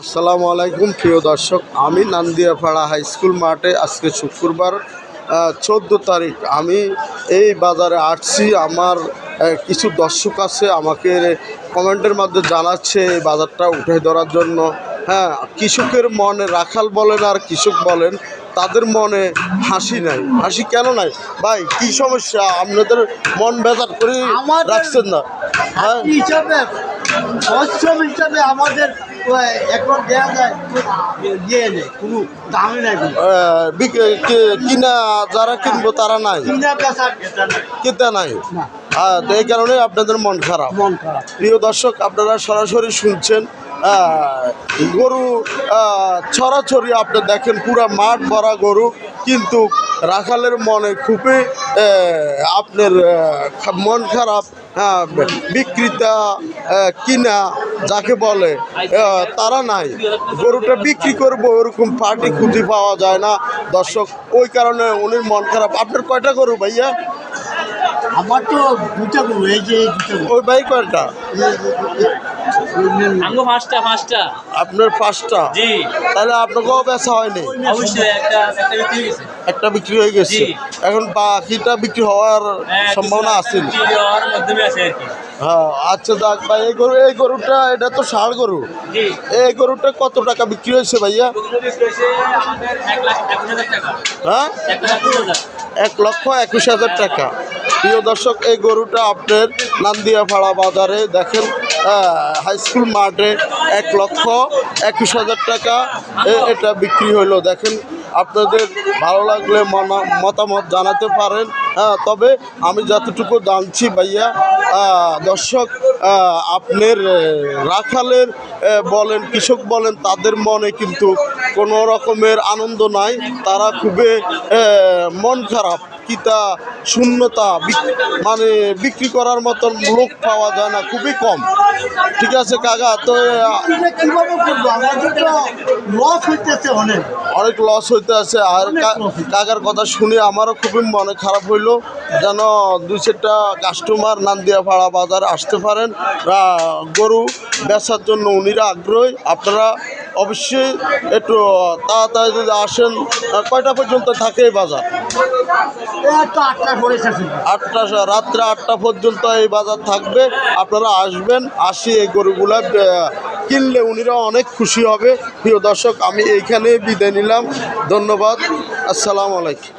আসসালামু আলাইকুম প্রিয় দর্শক, আমি নান্দিয়াপাড়া হাই স্কুল মাঠে আজকে শুক্রবার 14 তারিখ আমি এই বাজারে আসছি। আমার কিছু দর্শক আছে আমাকে কমেন্টের মধ্যে জানাচ্ছে এই বাজারটা উঠে ধরার জন্য। হ্যাঁ, কৃষকের মনে রাখাল বলেন আর কৃষক বলেন, তাদের মনে হাসি নাই। হাসি কেন নাই ভাই? কি সমস্যা? আপনাদের মন বেজার করে রাখছেন না? হ্যাঁ, হিসাবে আমাদের এখন দেওয়া যায় ইয়ে নেই, কোনো দামই নাই। কিনা যারা কিনবো তারা নাই, কিনা বেচা কিনতে নাই। তো এই কারণে আপনাদের মন খারাপ। প্রিয় দর্শক, আপনারা সরাসরি শুনছেন গরু ছড়াছড়ি আপনি দেখেন, পুরা মাঠ ভরা গরু, কিন্তু রাখালের মনে খুবই আপনার মন খারাপ। হ্যাঁ, বিক্রেতা কিনা যাকে বলে তারা নাই। গরুটা বিক্রি করবো ওরকম পার্টি খুঁজে পাওয়া যায় না দর্শক, ওই কারণে উনির মন খারাপ। আপনার কয়টা গরু ভাইয়া? আমার তো দুটা গরু, এই যে ওই ভাই কয়টা? আপনার 5টা? তাহলে আপনাকেও বেচা হয়নি? একটা বিক্রি হয়ে গেছে, এখন বাকিটা বিক্রি হওয়ার সম্ভাবনা আছে। হ্যাঁ, আচ্ছা যাক ভাই, এই গরুটা এটা তো ষাঁড় গরু। এই গরুটা কত টাকা বিক্রি হয়েছে ভাইয়া? হ্যাঁ, 1,21,000 টাকা। প্রিয় দর্শক, এই গরুটা আপনার নান্দিয়াপাড়া বাজারে দেখেন, হাই স্কুল মাঠে 1,21,000 টাকা এটা বিক্রি হলো। দেখেন, আপনাদের ভালো লাগলে মতামত জানাতে পারেন। তবে আমি যতটুকু জানছি ভাইয়া, দর্শক, আপনার রাখালের বলেন কৃষক বলেন, তাদের মনে কিন্তু কোনো রকমের আনন্দ নাই। তারা খুবই মন খারাপ, কিতা শূন্যতা, মানে বিক্রি করার মতন লোক পাওয়া যায় না, খুবই কম। ঠিক আছে কাকা, তো কিভাবে করবো? আমাদের তো লস হইতেছে, অনেক লস হইতে আছে। আর কাকার কথা শুনে আমারও খুবই মনে খারাপ হইলো। যেন 2-4টা কাস্টমার নান্দিয়াপাড়া বাজারে আসতে পারেন, গরু বেচার জন্য উনিরা আগ্রহী। আপনারা অবশ্যই একটু তাড়াতাড়ি যদি আসেন। কয়টা পর্যন্ত থাকে এই বাজার? 8টা, রাত্রে 8টা পর্যন্ত এই বাজার থাকবে। আপনারা আসবেন, আসি এই গরুগুলা কিনলে উনিরা অনেক খুশি হবে। প্রিয় দর্শক, আমি এইখানে বিদায় নিলাম। ধন্যবাদ। আসসালামু আলাইকুম।